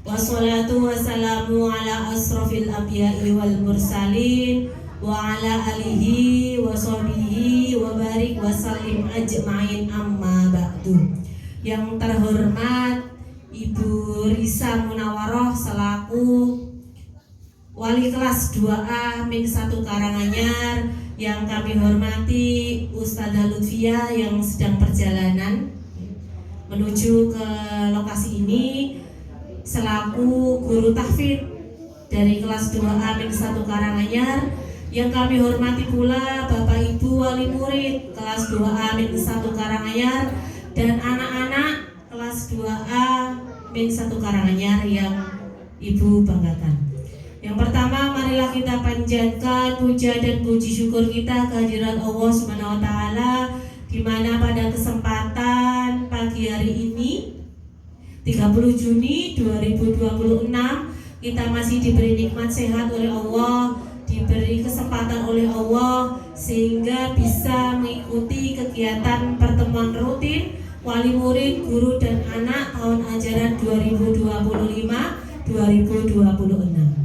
Wassalatu wassalamu ala asrofil anbiya'i wal mursalin wa ala alihi wa sahbihi wa barik wa sallim ajma'in amma ba'du. Yang terhormat Ibu Risa Munawaroh selaku Wali kelas 2A Min 1 Karanganyar, yang kami hormati Ustadzah Lutfia yang sedang perjalanan menuju ke lokasi ini selaku guru tahfidz dari kelas 2A Min 1 Karanganyar, yang kami hormati pula Bapak Ibu wali murid kelas 2A Min 1 Karanganyar dan anak-anak kelas 2A Min 1 Karanganyar yang Ibu banggakan. Yang pertama, marilah kita panjatkan puja dan puji syukur kita kehadirat Allah Subhanahu wa taala, di mana pada kesempatan pagi hari ini 30 Juni 2026 kita masih diberi nikmat sehat oleh Allah, diberi kesempatan oleh Allah sehingga bisa mengikuti kegiatan pertemuan rutin wali murid, guru dan anak tahun ajaran 2025-2026.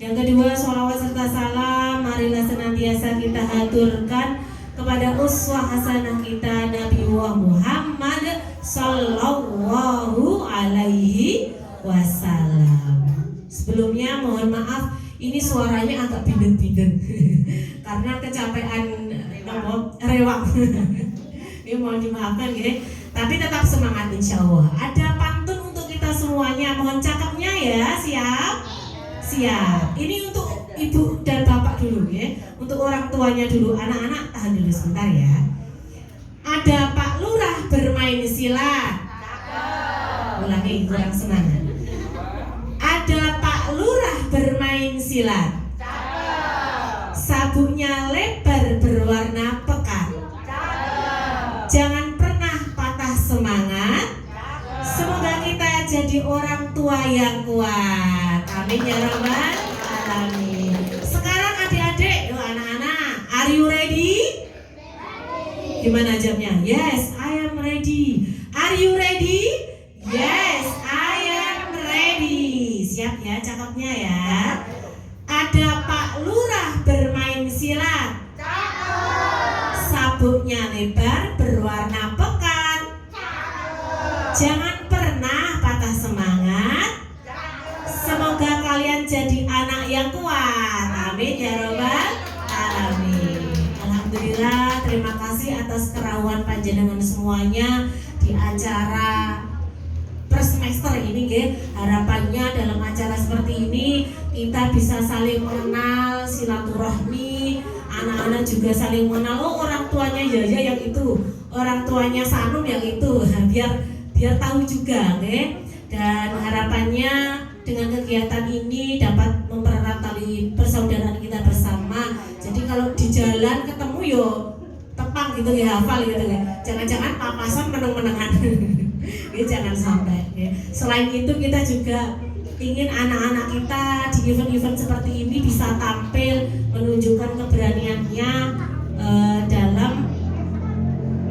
Yang kedua, sholawat serta salam marilah senantiasa kita haturkan kepada uswah hasanah kita Nabi Muhammad sallallahu alaihi wasallam. Sebelumnya mohon maaf, ini suaranya agak bindeng-bindeng karena kecapean rewang. Ini mohon dimaafkan gitu. Tapi tetap semangat insya Allah. Ada pantun untuk kita semuanya. Mohon cakapnya ya. Siap. Ini untuk ibu dan bapak dulu ya. Untuk orang tuanya dulu. Anak-anak tahan dulu sebentar ya. Ada Pak Lurah bermain silat. Ulangi, kurang semangat. Ada Pak Lurah bermain silat. Sabuknya lebar berwarna pekat. Jangan pernah patah semangat. Semoga kita jadi orang tua yang kuat. Amin ya rabbal alamin. Sekarang adik-adik, anak-anak, are you ready? Gimana jawabnya? Yes, I am ready. Are you ready? Yes, I am ready. Siap ya cakapnya ya. Ada Pak Lurah bermain silat. Sabuknya lebar berwarna pekat. Jangan pernah patah semangat. Semoga kalian jadi anak yang kuat. Amin ya rabbal alamin. Alhamdulillah, terima kasih atas kerawan panjenengan semuanya di acara per semester ini nggih. Harapannya dalam acara seperti ini kita bisa saling mengenal, silaturahmi, anak-anak juga saling mengenal. Oh, orang tuanya Yaya yang itu, orang tuanya Sanum yang itu, biar tahu juga nggih. Dan harapannya dengan kegiatan ini dapat mempererat tali persaudaraan kita bersama. Jadi kalau di jalan ketemu yo tepang gitu ya, hafal gitu ya. Jangan-jangan papasan meneng-menengan. Ya, jangan sampai ya. Selain itu kita juga ingin anak-anak kita di event-event seperti ini bisa tampil menunjukkan keberaniannya dalam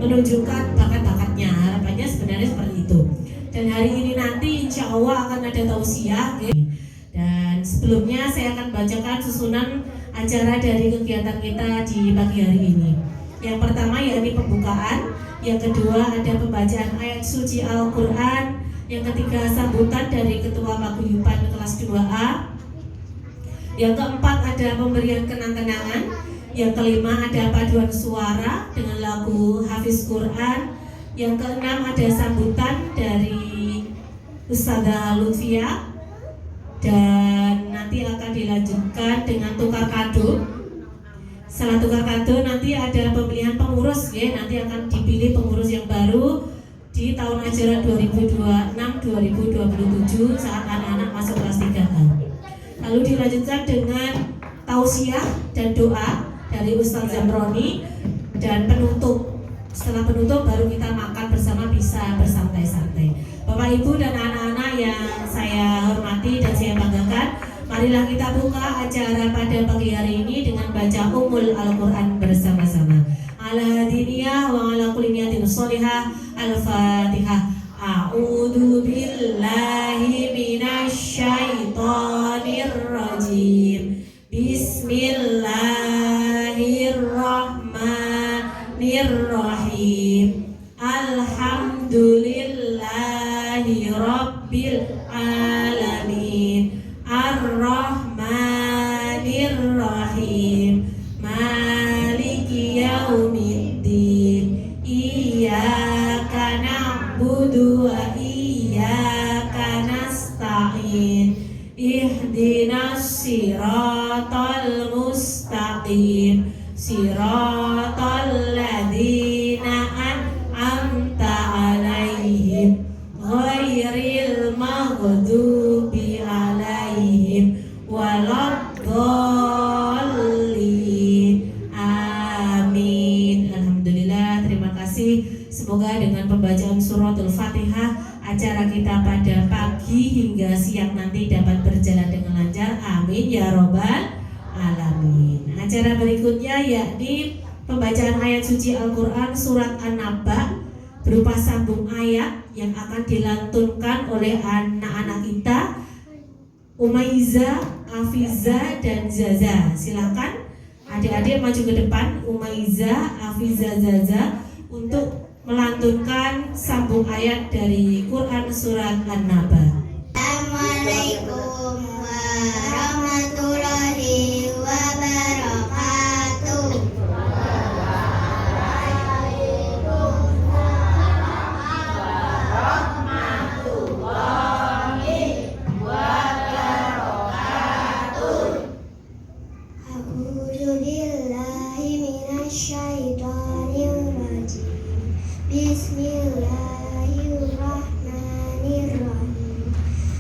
menunjukkan bakat-bakatnya. Harapannya sebenarnya seperti itu. Dan hari ini nanti insya Allah akan ada tausiah. Dan sebelumnya saya akan bacakan susunan acara dari kegiatan kita di pagi hari ini. Yang pertama yakni pembukaan, yang kedua ada pembacaan ayat suci Al-Quran, yang ketiga sambutan dari Ketua Paguyuban kelas 2A, yang keempat ada pemberian kenang-kenangan, yang kelima ada paduan suara dengan lagu Hafiz Quran, yang keenam ada sambutan dari Ustadzah Lutfia, dan nanti akan dilanjutkan dengan tukar kado. Setelah tukar kado nanti ada pemilihan pengurus ya, nanti akan dipilih pengurus yang baru di tahun ajaran 2026-2027 saat anak-anak masuk kelas 3A. Lalu dilanjutkan dengan tausiah dan doa dari Ustadz Zamroni, dan penutup. Setelah penutup baru kita makan bersama, bisa bersantai-santai. Bapak Ibu dan anak-anak yang saya hormati dan saya banggakan, marilah kita buka acara pada pagi hari ini dengan baca Ummul Al-Quran bersama-sama. Ala diniyah wa ala kulli niyatin sholihah. Al-Fatihah. A'udzu billahi minasy amin. Ihdinas siratal mustaqim, siratal ladzina an'amta alaihim, ghairil maghdubi alaihim waladdallin. Amin. Alhamdulillah, terima kasih. Semoga dengan pembacaan suratul Fatihah acara kita pada pagi hingga siang nanti dapat berjalan dengan lancar. Amin ya robbal alamin. Acara berikutnya yakni pembacaan ayat suci Al-Quran surat An-Naba berupa sambung ayat yang akan dilantunkan oleh anak-anak kita, Umaiza, Afiza, dan Zaza. Silakan adik-adik maju ke depan, Umaiza, Afiza, Zaza, untuk melantunkan sambung ayat dari Quran surat An-Naba. Assalamualaikum warahmatullahi wabarakatuh. A'udzu billahi minasyaitonir rajim. Bismillahirrahmanirrahim.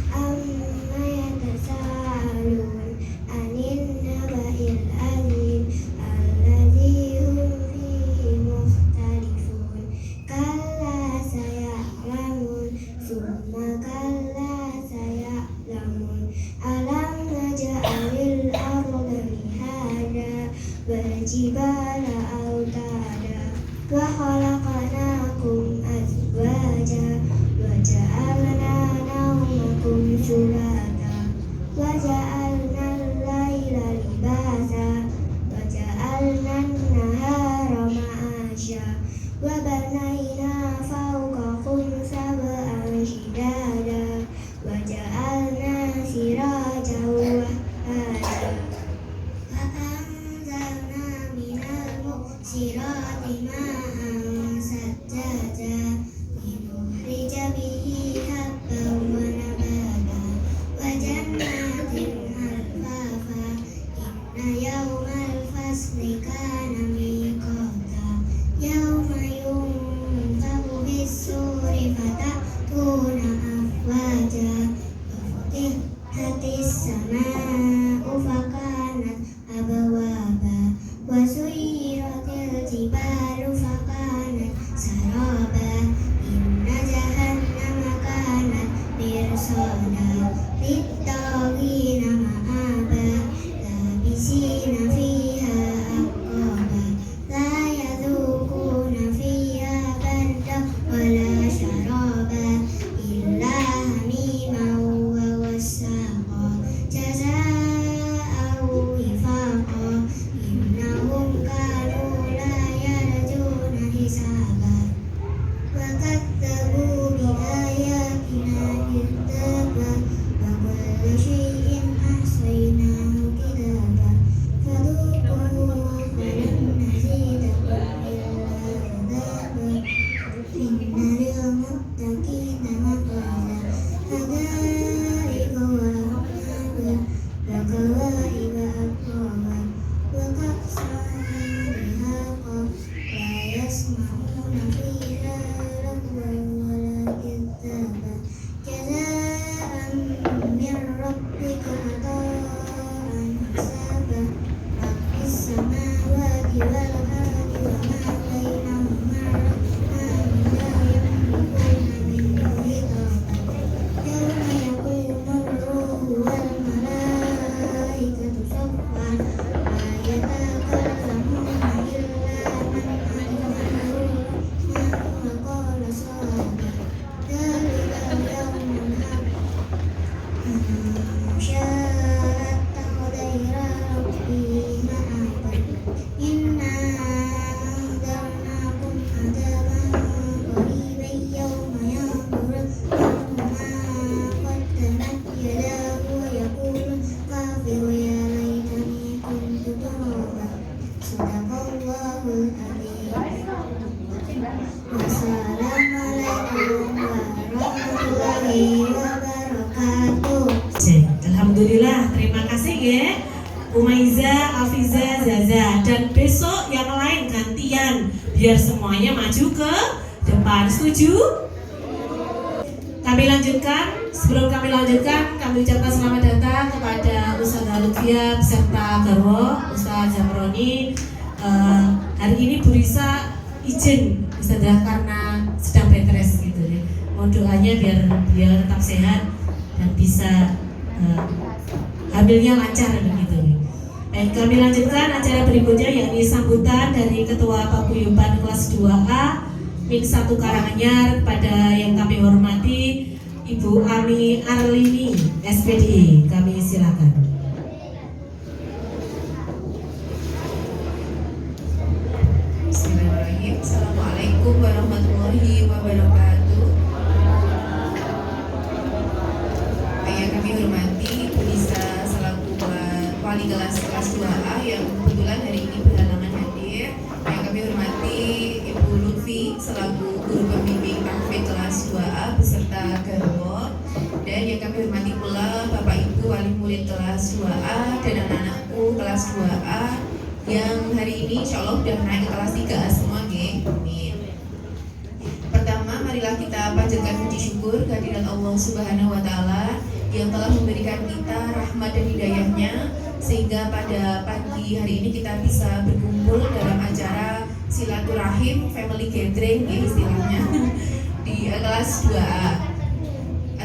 Amma yatasaalun 'anil naba'il 'adzim alladzi hum fihi mukhtalifun. Kalla saya'lamun tsumma kalla saya'lamun. Alam naj'alil arda mihada wal jibala autada wa khalaqnakum azwaja wa ja'alna nawmakum subata wa ja'alna al-laila libasa wa ja'alna an-nahara ma'asha wa banayna fawqakum sab'an shidada wa ja'alna sirajan wahhaja wa anzalna minal mu'sirati ma'an sajjaja linukhrija bihi habban wa nabata wa jannatin alfafa inna yawmal fasli kana miqata yawma yunfaku bis-suri fatatuna afwaja wa futihatis samaa'u fakanat abwaba wa suyyiratil jibalu fakanat saraba inna jahannama kanat mirsada littagina ma'aba labisina fiha aqaba la yadhukuna fiha barda wala syaraba illa hamiman wa wassaqa jazaa'an wifaqa innahum kanu la yarjuna hisaba wa kadzabu bi ayatina kidzaba wa kullu syai'in ahsaynahu kitaba fadhuqu falan nazidakum illa adzaba inna lil muttaqina mafaza hadaiqa wa a'naba wa kawaiba atraba wa ka'san dihaqa la yasma'una fiha lagwan wala kidzaba jazaa'an min rabbika ata'an hisaba rabbis samawati wal ardi wa ma bainahuma rahman la yamlikuna minhu hitaba yawma yaqumu ar-ruhu wal malaikatu saffan la yatakallamuna illa man alima wa qala shawaba dzalika al-yawmul haqq syaa'a attakhadha ila rabbih ma'aba inna anzarnakum adzaban qariban yawma yanzuru ma qaddamat yadahu wa yaqulu kafiru ya laitani kuntu turaba sadaqallahul adzim. Wassalamualaikum warahmatullahi wabarakatuh. kasih ya Umaiza, Afiza, Zaza. Dan besok yang lain gantian biar semuanya maju ke depan. Setuju? Kami lanjutkan. Sebelum kami lanjutkan, kami ucapkan selamat datang kepada Ustazah Lutfia beserta Garwo Ustaz Jamroni. Hari ini Bu Risa izin Ustazah karena sedang bed rest gitu ya. Mohon doanya biar tetap sehat dan bisa hamilnya lancar begitu. Baik, kami lanjutkan acara berikutnya yakni sambutan dari Ketua Paguyuban kelas 2A Min 1 Karanganyar pada yang kami hormati Ibu Ami Arlini SPD. Kami silakan. Bismillahirrahmanirrahim. Assalamualaikum warahmatullahi wabarakatuh. Yang kami hormati Ibu Nisa selaku wali kelas 2A yang kebetulan hari ini berhalangan hadir. Yang kami hormati Ibu Lutfi selaku guru pembimbing tahfidz kelas 2A beserta Garwo. Dan yang kami hormati pula Bapak Ibu wali murid kelas 2A dan anak-anakku kelas 2A yang hari ini insya Allah sudah naik ke kelas 3A semua nggih. Amin. Pertama, marilah kita panjatkan puji syukur kehadirat Allah Subhanahu wa taala yang telah memberikan kita rahmat dan hidayahnya sehingga pada pagi hari ini kita bisa berkumpul dalam acara silaturahim family gathering ya istilahnya di kelas 2A.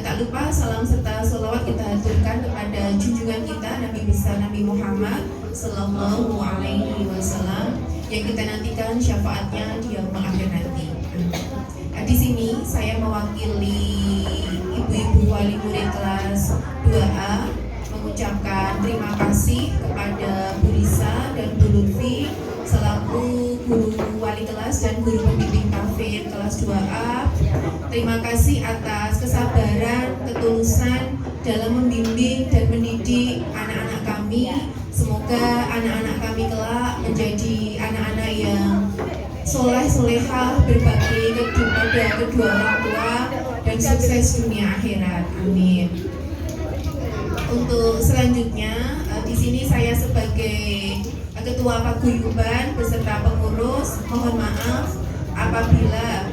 Tak lupa salam serta sholawat kita haturkan kepada junjungan kita Nabi besar Nabi Muhammad Sallallahu Alaihi Wasallam yang kita nantikan syafaatnya di yaumul akhir nanti. Nah, di sini saya mewakili ibu-ibu wali murid kelas 2A mengucapkan terima kasih kepada Bu Risa dan Bu Lutfi selaku guru wali kelas dan guru pembimbing tahfidz kelas 2A. Terima kasih atas kesabaran, ketulusan dalam membimbing dan mendidik anak-anak kami. Semoga anak-anak kami kelak menjadi anak-anak yang soleh-solehah, berbakti kepada kedua orang tua dan sukses dunia akhirat. Amin. Untuk selanjutnya di sini saya sebagai Ketua Paguyuban beserta pengurus mohon maaf apabila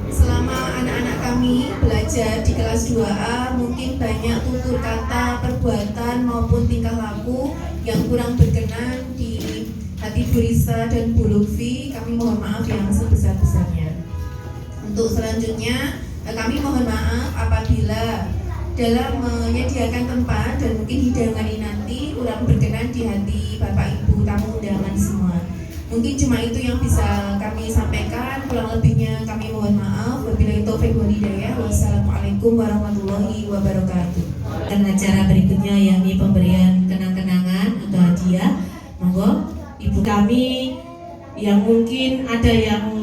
selama anak-anak kami belajar di kelas 2A mungkin banyak tutur kata, perbuatan maupun tingkah laku yang kurang berkenan di hati Bu Risa dan Bu Lutfi. Kami mohon maaf yang sebesar-besarnya. Untuk selanjutnya kami mohon maaf apabila dalam menyediakan tempat dan mungkin hidangan ini nanti kurang berkenan di hati Bapak Ibu tamu undangan semua. Mungkin cuma itu yang bisa kami sampaikan, kurang lebihnya kami mohon maaf. Wabillahi taufiq wal hidayah. Wassalamualaikum warahmatullahi wabarakatuh. Dan acara berikutnya yakni pemberian kenang-kenangan atau hadiah. Monggo ibu kami yang mungkin ada yang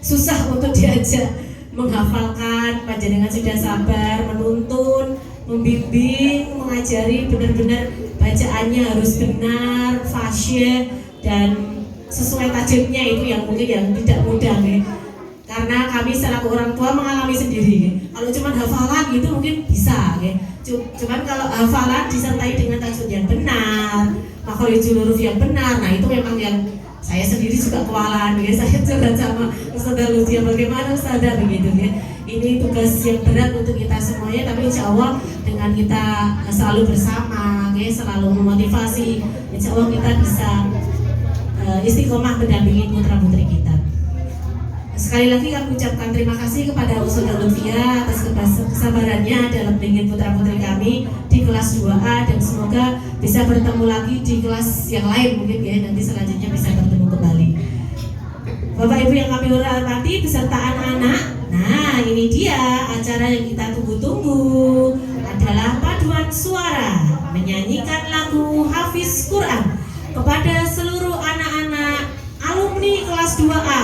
susah untuk diajak menghafalkan, panjenengan sudah sabar menuntun, membimbing, mengajari benar-benar bacaannya harus benar, fasyih dan sesuai tajwidnya itu yang mungkin yang tidak mudah ya. Karena kami selaku orang tua mengalami sendiri ya. Kalau cuma hafalan gitu mungkin bisa ya. Cuman kalau hafalan disertai dengan tajwid yang benar, makhorijul huruf yang benar, nah itu memang yang saya sendiri juga kewalahan ya. Saya curhat sama Ustazah Lutfia bagaimana Ustazah begitu ya. Ini tugas yang berat untuk kita semuanya, tapi insya Allah dengan kita selalu bersama ya, selalu memotivasi, insya Allah kita bisa istiqomah mendampingi putra-putri kita. Sekali lagi kami ucapkan terima kasih kepada Ustazah Lutfia atas kesabarannya dalam bimbing putra-putri kami di kelas 2A dan semoga bisa bertemu lagi di kelas yang lain mungkin ya, nanti selanjutnya bisa bertemu kembali. Bapak Ibu yang kami hormati beserta anak-anak, nah ini dia acara yang kita tunggu-tunggu adalah paduan suara menyanyikan lagu Hafiz Quran kepada seluruh anak-anak alumni kelas 2A.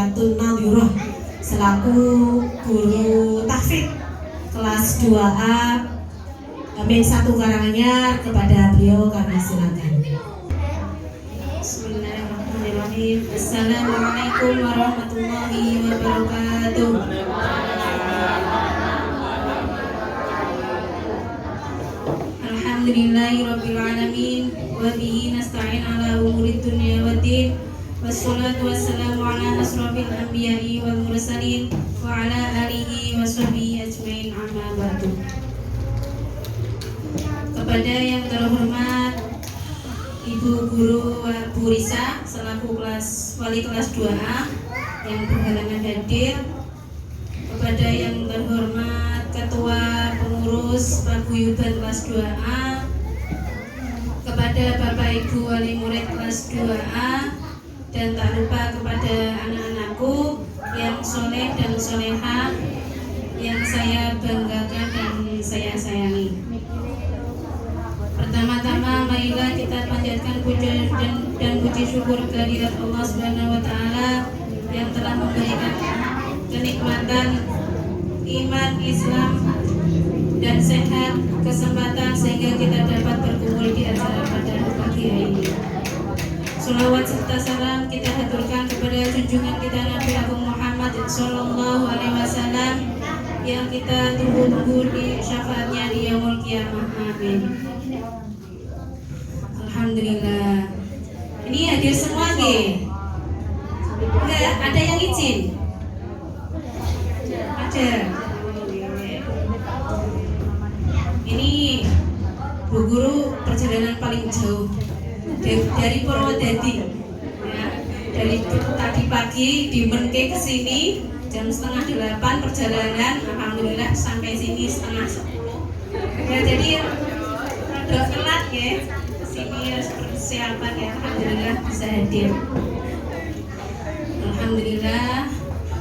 Mubarakatun Nadhirah selaku guru tahfidz kelas 2A Amin 1 Karanganyar. Kepada beliau kami silakan. Bismillahirrahmanirrahim. Assalamualaikum warahmatullahi wabarakatuh. Alhamdulillahirabbil alamin wa bihi nasta'in ala umurid dunya waddin. Wassalatu wassalamu ala asrofil anbiya'i wal mursalin wa ala alihi wa sahbihi ajmain, amma ba'du. Kepada yang terhormat Ibu Guru Bu Risa selaku wali kelas 2A yang berhalangan hadir, kepada yang terhormat Ketua Pengurus Paguyuban kelas 2A, kepada Bapak Ibu wali murid kelas 2A, dan tak lupa kepada anak-anakku yang soleh dan solehah yang saya banggakan dan saya sayangi. Pertama-tama marilah kita panjatkan puja dan puji syukur kehadirat Allah Subhanahu wa taala yang telah memberikan kenikmatan iman, Islam dan sehat, kesempatan sehingga kita dapat berkumpul di acara pada pagi hari ini. Salawat serta salam kita haturkan kepada junjungan kita Nabi Agung Muhammad Sallallahu Alaihi Wasallam yang kita tunggu-tunggu di syafaatnya di yaumul qiyamah. Amin. Alhamdulillah. Ini hadir semua nggih? Enggak, ada yang izin? Ada. Ini Bu Guru perjalanan paling jauh dari Purwodadi, ya, dari tadi pagi di Menke ke sini jam 7:30 perjalanan. Alhamdulillah sampai sini 9:30. Ya, jadi rada telat ya. Sini harus persiapan ya. Alhamdulillah bisa hadir. Alhamdulillah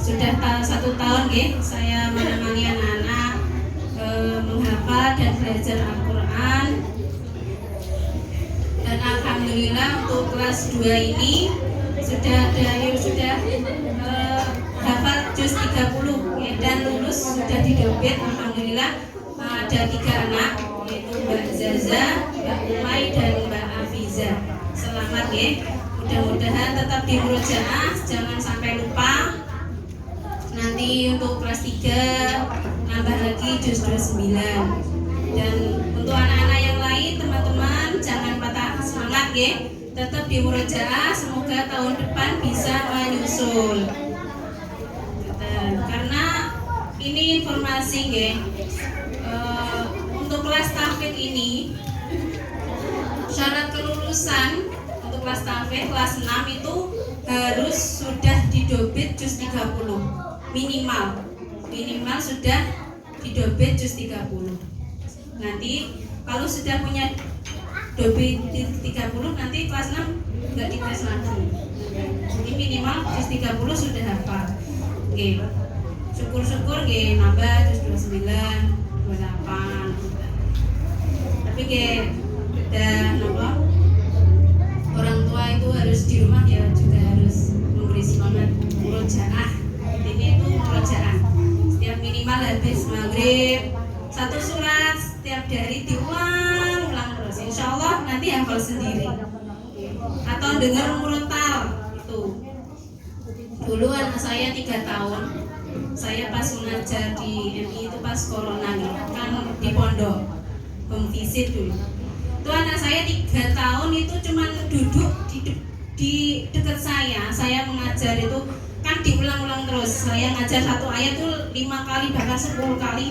sudah 1 tahun ya saya menemani anak-anak menghafal dan belajar Al-Quran. Dan alhamdulillah untuk kelas 2 ini sudah hafal juz 30 ya, dan lulus sudah didobet. Alhamdulillah ada 3 anak, yaitu Mbak Zaza, Mbak Umay dan Mbak Afiza. Selamat ya. Mudah-mudahan tetap di murojaah, jangan sampai lupa. Nanti untuk kelas 3 nambah lagi juz 29. Dan untuk anak-anak yang lain, teman-teman jangan patah semangat ya. Tetap di murojaah, semoga tahun depan bisa menyusul. Karena ini informasi ya. Untuk kelas tahfidz ini syarat kelulusan untuk kelas tahfidz kelas 6 itu harus sudah didobit juz 30 minimal sudah didobit juz 30. Nanti kalau sudah punya dobit 30 nanti kelas 6 enggak dites lagi. Jadi minimal juz 30 sudah hafal. Oke. Syukur-syukur nggih nambah juz 29, 28. Tapi nggih udah napa? Orang tua itu harus di rumah ya juga harus memberi semangat murojaah. Ini itu murojaah. Setiap minimal habis maghrib 1 surat setiap hari diulang terus. Insya Allah nanti hafal sendiri. Atau dengar murotal itu. Dulu anak saya 3 tahun. Saya pas mengajar di MI itu pas corona nih, kan di pondok home visit dulu. Itu anak saya 3 tahun itu cuman duduk di dekat saya mengajar itu kan diulang-ulang terus. Saya ngajar 1 ayat tuh 5 kali bahkan 10 kali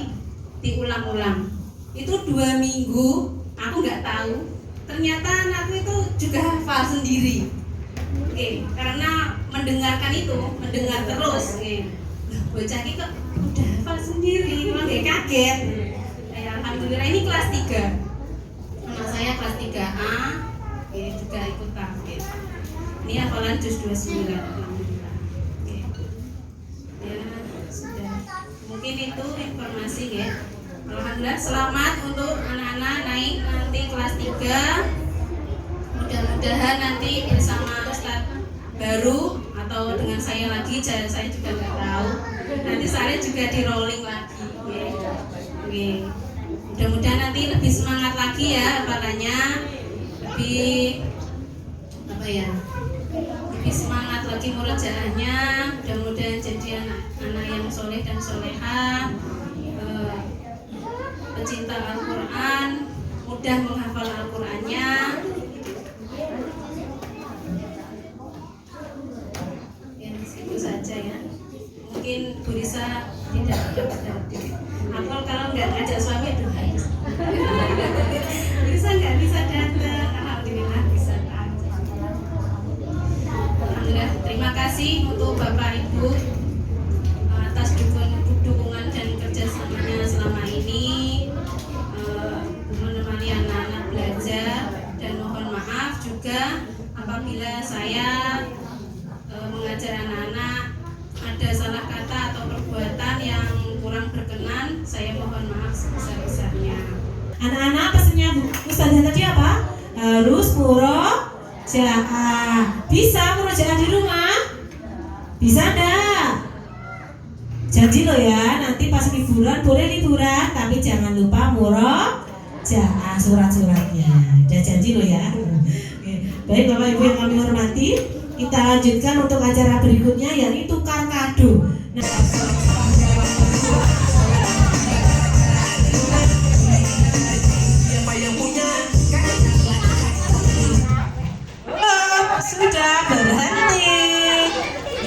diulang-ulang. Itu 2 minggu aku nggak tahu. Ternyata anakku itu juga hafal sendiri. Oke, karena mendengar terus. Oke. Bocah ini kok udah hafal sendiri, memang gak kaget. Ya, alhamdulillah ini kelas 3. Anak saya kelas 3A, ini juga ikut tahfidz. Ini hafalan juz 29. Alhamdulillah. Oke. Ya, sudah. Mungkin itu informasi ya. Alhamdulillah selamat untuk anak-anak naik nanti kelas 3. Mudah-mudahan nanti bersama Ustaz baru atau atau dengan saya lagi, saya juga nggak tahu. Nanti saya juga di rolling lagi. Oke. Mudah-mudahan nanti lebih semangat lagi ya hafalannya, lebih lebih semangat lagi murojaahnya. Mudah-mudahan jadi anak yang soleh dan solehah, pecinta Al-Quran, mudah menghafal Al-Qurannya. Itu saja ya. Mungkin Bu Risa tidak dapat hadir. Hafal kalau nggak ngajak suami itu habis. Bisa nggak bisa datang. Alhamdulillah bisa datang. Alhamdulillah. Terima kasih untuk Bapak Ibu atas dukungan dan kerjasamanya selama ini, menemani anak-anak belajar, dan mohon maaf juga apabila saya mengajar anak-anak ada salah kata atau perbuatan yang kurang berkenan, saya mohon maaf sebesar-besarnya. Anak-anak pesannya Ustazah tadi apa? Harus murojaah. Bisa murojaah di rumah? Bisa enggak? Janji lo ya, nanti pas liburan boleh liburan, tapi jangan lupa murojaah surat-suratnya. Udah janji lo ya. Baik Bapak Ibu yang kami hormati, kita lanjutkan untuk acara berikutnya, yakni tukar kado. Sudah berhenti.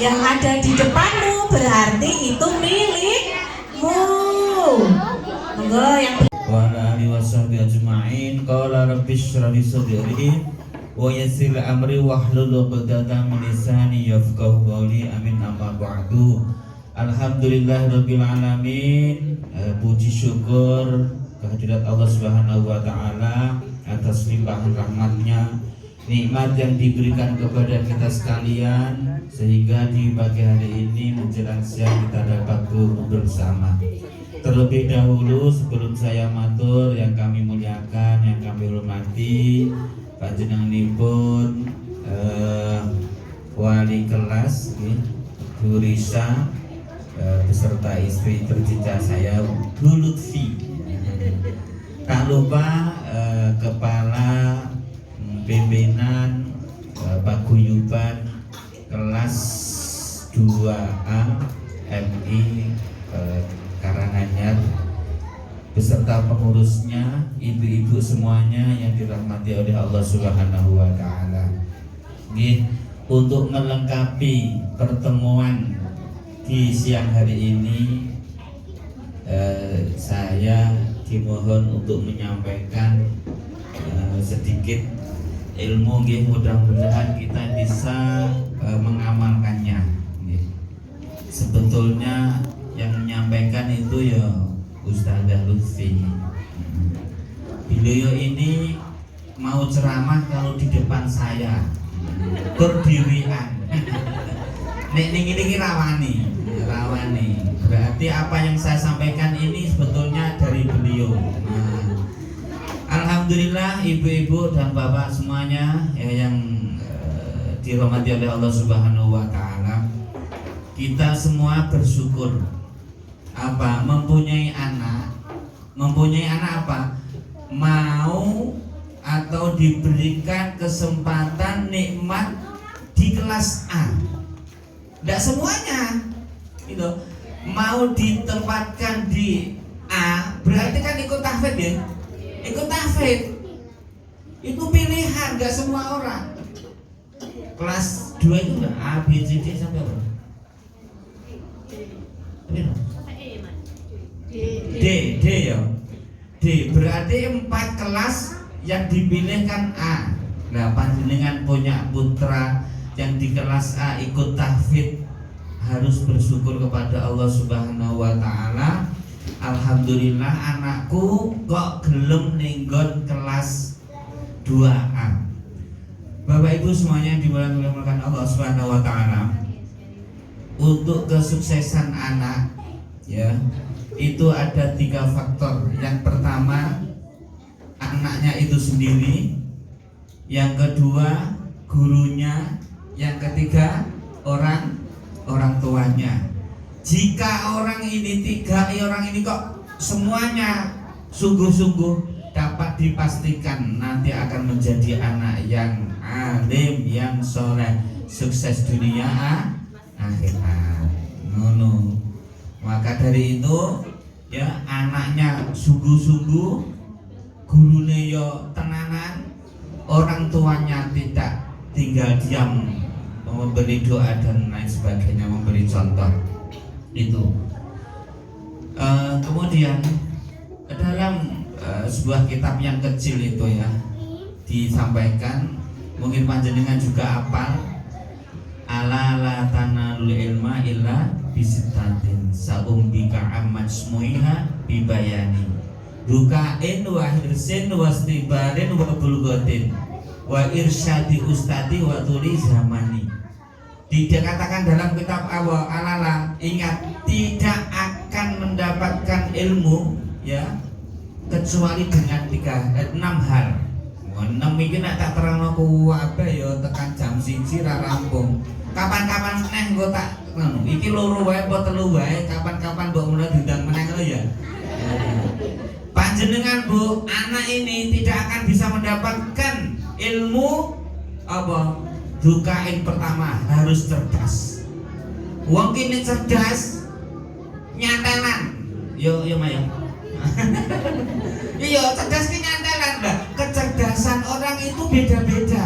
Yang ada di depanmu berarti itu milikmu. Monggo yang wa ala alihi washabihi ajma'in. Qala rabbi shrah li sadri wa yassir li amri wahlul 'uqdatam min lisani yafqahu qawli. Amin amma ba'du. Alhamdulillahirabbil alamin. Puji syukur kehadirat Allah Subhanahu wa taala atas limpahan rahmatnya, nikmat yang diberikan kepada kita sekalian, sehingga di pagi hari ini menjelang siang kita dapat bersama. Terlebih dahulu sebelum saya matur, yang kami muliakan, yang kami hormati panjenenganipun wali kelas Bu Risa beserta istri tercinta saya Bu Lutfi. Tak lupa kepala pimpinan paguyuban kelas 2A MI Karanganyar beserta pengurusnya, ibu-ibu semuanya yang dirahmati oleh Allah Subhanahu wa taala. Untuk melengkapi pertemuan di siang hari ini, saya dimohon untuk menyampaikan sedikit ilmu, mudah-mudahan kita bisa mengamalkannya. Sebetulnya yang menyampaikan itu ya Ustazah Lutfi. Beliau ini mau ceramah kalau di depan saya berdirian. Nek ini rawani. Berarti apa yang saya sampaikan ini sebetulnya dari beliau. Alhamdulillah ibu-ibu dan bapak semuanya yang dirahmati oleh Allah Subhanahu wa taala. Kita semua bersyukur mempunyai anak apa? Mau atau diberikan kesempatan nikmat di kelas A. Tidak semuanya gitu. Mau ditempatkan di A berarti kan ikut tahfidz ya. Ikut tahfidz itu pilihan, gak semua orang. Kelas 2 itu enggak A, B, C, D sampai berapa? D ya. D berarti 4 kelas yang dipilihkan A. Nah, panjenengan punya putra yang di kelas A ikut tahfidz, harus bersyukur kepada Allah Subhanahu wa taala. Alhamdulillah anakku kok gelem ninggon kelas 2A. Bapak Ibu semuanya dimuliakan Allah Subhanahu wa taala. Untuk kesuksesan anak ya, itu ada 3 faktor. Yang pertama, anaknya itu sendiri. Yang kedua, gurunya. Yang ketiga, orang tuanya. Jika orang ini kok semuanya sungguh-sungguh, dapat dipastikan nanti akan menjadi anak yang alim, yang soleh, sukses dunia akhirat. Ngono. Maka dari itu ya, anaknya sungguh-sungguh, gurune yo tenanan, orang tuanya tidak tinggal diam memberi doa dan lain sebagainya, memberi contoh itu. Kemudian dalam sebuah kitab yang kecil itu ya disampaikan, mungkin panjenengan juga hafal, ala la tanalul ilma illa bisittatin saumbika amajmuiha bibayani dukain wa hirsin wa stibarin wa bulgotin wa irsyadi ustadi wa tuli zamani. Dikatakan dalam kitab awal alala, ingat, tidak akan mendapatkan ilmu ya kecuali dengan 6 hal. 6 iki nek tak terangno ku apa ya tekan jam 1 ra rampung. Kapan-kapan meneh engko tak ngono. Iki loro wae apa telu wae, kapan-kapan mbok mulai diundang meneh lho ya. Panjenengan Bu, anak ini tidak akan bisa mendapatkan ilmu apa? Dukain pertama harus cerdas. Wong kini cerdas nyantelan. Yo Maya. Iya, cerdas ki nyantelan, Mbak. Kecerdasan orang itu beda-beda.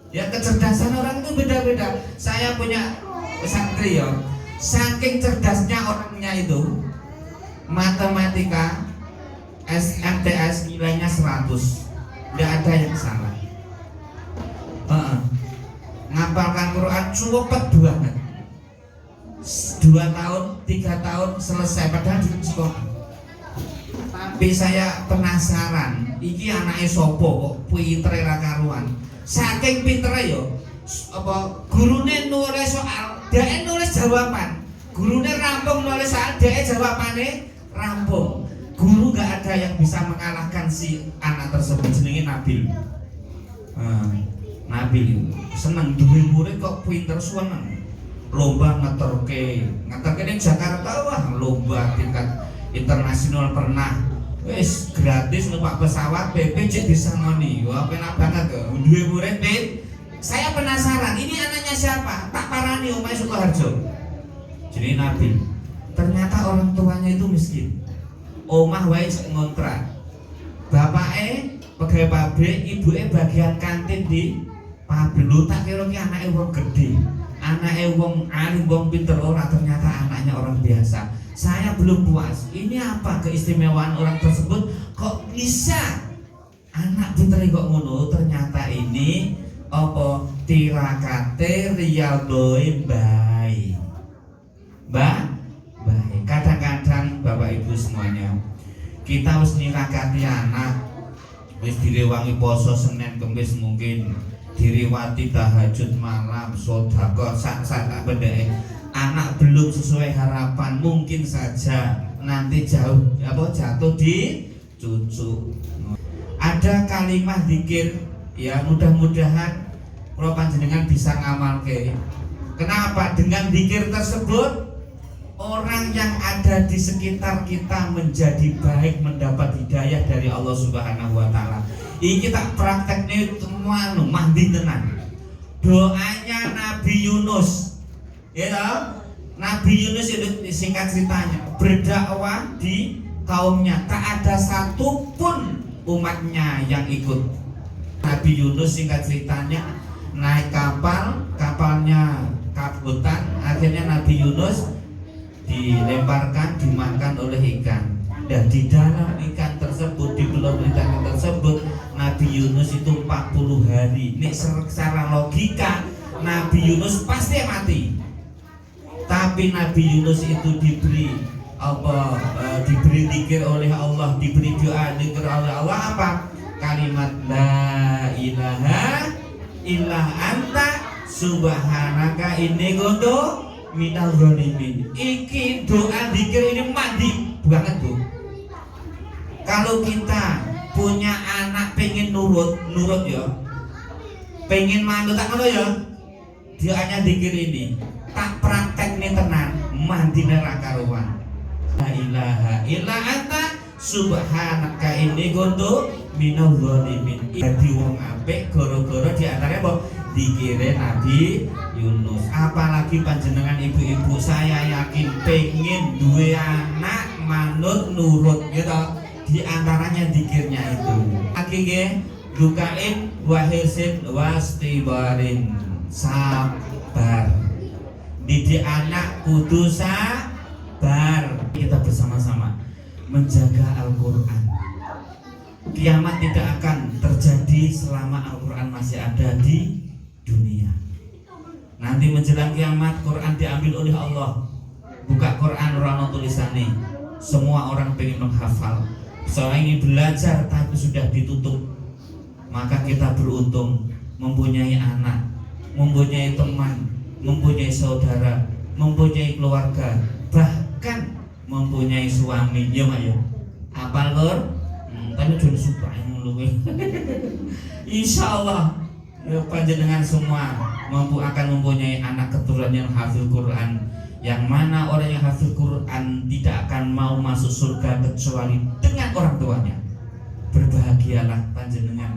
Ya, kecerdasan orang itu beda-beda. Saya punya santri ya. Saking cerdasnya orangnya itu, matematika SMTS nilainya 100. Tidak ada yang salah. Ngapalkan Quran cepet banget. 2 tahun, 3 tahun selesai, padahal di sekolah. Tapi saya penasaran, iki anaknya sopo kok pintere ra karuan. Saking pintere yo, apa gurune nulis soal, dhek nulis jawaban. Gurune rampung nulis soal, dhek jawabane rampung. Guru gak ada yang bisa mengalahkan si anak tersebut, jenenge Nabil. Nabil seneng duwe murid kok pinter seneng. Lomba ngeterke ning Jakarta, wah lomba tingkat internasional pernah. Wis gratis numpak pesawat, PP cek disangoni. Wah penak banget tuh. Duwe murid pin. Saya penasaran, ini anaknya siapa? Tak parani omahe Sukoharjo. Jadi Nabil. Ternyata orang tuanya itu miskin. Omah wae ngontrak. Bapake pegawai pabrik, ibuke bagian kantin di pabrik. Lu tak kira ki anake wong gede. Anaknya wong alim, wong pinter, ora, ternyata anaknya orang biasa. Saya belum puas. Ini apa keistimewaan orang tersebut? Kok bisa anak pinter kok ngono? Ternyata ini apa tirakate riyadhoi baik. Baik. Kadang-kadang Bapak Ibu semuanya, kita harus nirakati anak. Wis direwangi poso Senin Kamis, mungkin diriwati tahajud malam, sedekah sak-sak bedake. Anak belum sesuai harapan, mungkin saja nanti jatuh di cucu. Ada kalimat zikir ya, mudah-mudahan kalau panjenengan bisa ngamalke. Kenapa? Dengan zikir tersebut orang yang ada di sekitar kita menjadi baik, mendapat hidayah dari Allah Subhanahu wa taala. Ini kita prakteknya semua mandi tenan. Doanya Nabi Yunus. Ya toh? Nabi Yunus itu singkat ceritanya berdakwah di kaumnya, tak ada satupun umatnya yang ikut. Nabi Yunus singkat ceritanya naik kapal, kapalnya kabutan, akhirnya Nabi Yunus dilemparkan, dimakan oleh ikan. Dan di dalam ikan tersebut, di belut ikan tersebut, Nabi Yunus itu 40 hari. Ini secara logika Nabi Yunus pasti mati. Tapi Nabi Yunus itu diberi diberi zikir oleh Allah, diberi doa zikir oleh Allah apa? Kalimat la ilaha illa anta subhanaka inni kuntu minal zalimin. Iki doa zikir ini mandi banget Bu. Kalau kita punya anak pengen nurut ya, pengen manut tak ngono ya, Dia hanya dikir ini tak praktek nih tenan mandine ra karuan. La ilaha illa anta subhanaka inni kuntu minadz dzalimin. Dadi wong apik gara-gara diantara apa dikire Nabi Yunus. Apalagi panjenengan ibu-ibu, saya yakin pengen duwe anak manut nurut gitu. Di antaranya dikirnya itu. Akhirnya dukain wahisin wastibarin, sabar. Didik anak kudu sabar. Kita bersama-sama menjaga Al-Quran. Kiamat tidak akan terjadi selama Al-Quran masih ada di dunia. Nanti menjelang kiamat Quran diambil oleh Allah. Buka Quran orang tulisannya. Semua orang pengen menghafal. Seorang ini belajar tapi sudah ditutup. Maka kita beruntung mempunyai anak, mempunyai teman, mempunyai saudara, mempunyai keluarga, bahkan mempunyai suami. Ya Mak ya. Apal Lur? Tapi jangan suka yang lu. Insyaallah ya panjenengan semua akan mempunyai anak keturunan yang hafal Quran. Yang mana orang yang hafal Quran tidak akan mau masuk surga kecuali dengan orang tuanya. Berbahagialah panjenengan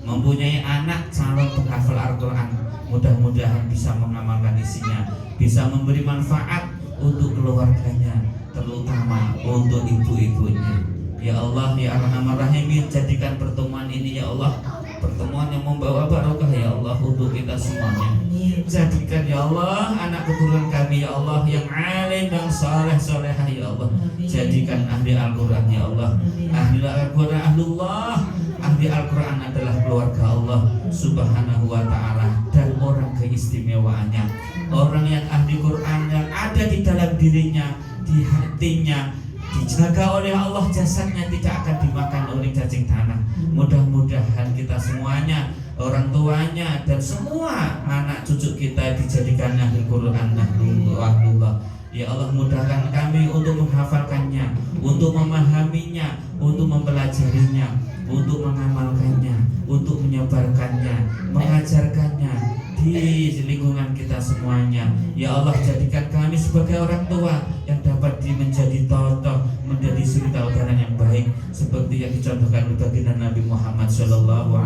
mempunyai anak calon penghafal Al-Quran. Mudah-mudahan bisa mengamalkan isinya, bisa memberi manfaat untuk keluarganya, terutama untuk ibu-ibunya. Ya Allah, ya Arhamar Rahimin, jadikan pertemuan ini ya Allah pertemuan yang membawa barokah ya Allah untuk kita semuanya. Jadikan ya Allah anak keturunan kami ya Allah yang alim, yang saleh solehah ya Allah. Jadikan ahli Al-Quran ya Allah. Ahli Al-Quran ahlullah. Ahli Al-Quran adalah keluarga Allah Subhanahu wa ta'ala dan orang keistimewaannya. Orang yang ahli Quran yang ada di dalam dirinya, di hatinya, dijaga oleh Allah, jasadnya tidak akan dimakan oleh cacing tanah. Mudah-mudahan kita semuanya, orang tuanya dan semua anak cucu kita dijadikan ahli Quran, ahlullah. Ya Allah, mudahkan kami untuk menghafalkannya, untuk memahaminya, untuk mempelajarinya, untuk mengamalkannya, untuk menyebarkannya, mengajarkannya di lingkungan kita semuanya. Ya Allah, jadikan kami sebagai orang tua yang dapat menjadi contoh, menjadi suri tauladan yang baik seperti yang dicontohkan oleh baginda Nabi Muhammad SAW.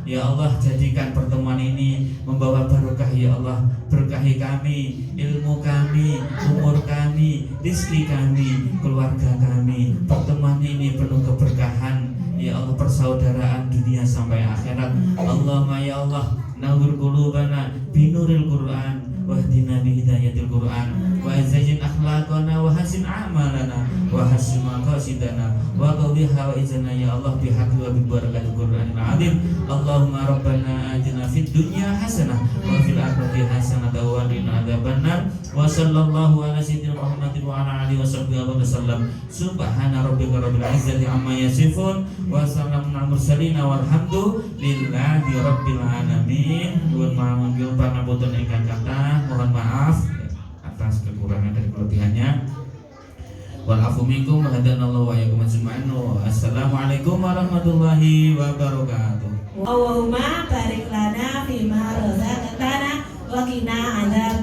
Ya Allah, jadikan pertemuan ini membawa barokah ya Allah. Berkahi kami, ilmu kami, umur kami, rezeki kami, keluarga kami. Pertemuan ini penuh keberkahan ya Allah, persaudaraan dunia sampai akhirat. Allahumma ya Allah, nawwir qulubana binuril Qur'an wahdina bi hidayatil Qur'an wa zayyin akhlaqana wa hasin a'malana wa hasin maqasidana wa qadhi hawaijana ya Allah bi haqqi wa bi barakatil Qur'anil azim. Allahumma rabbana atina fid dunya hasanah wa fil akhirati hasanah wa qina adzabannar. Wa sallallahu ala sayyidina Muhammadin wa ala alihi washabbihi wa sallam. Subhana rabbika rabbil izzati amma yasifun wa salamun alal mursalin walhamdulillahi rabbil alamin. Mohon pangapunten ingkang kathah, mohon maaf atas kekurangan dan kelebihannya. Wal afu minkum wa hadanallahu wa iyyakum ajma'in. Assalamualaikum warahmatullahi wabarakatuh. Allahumma barik lana fima razaqtana wa qina adzab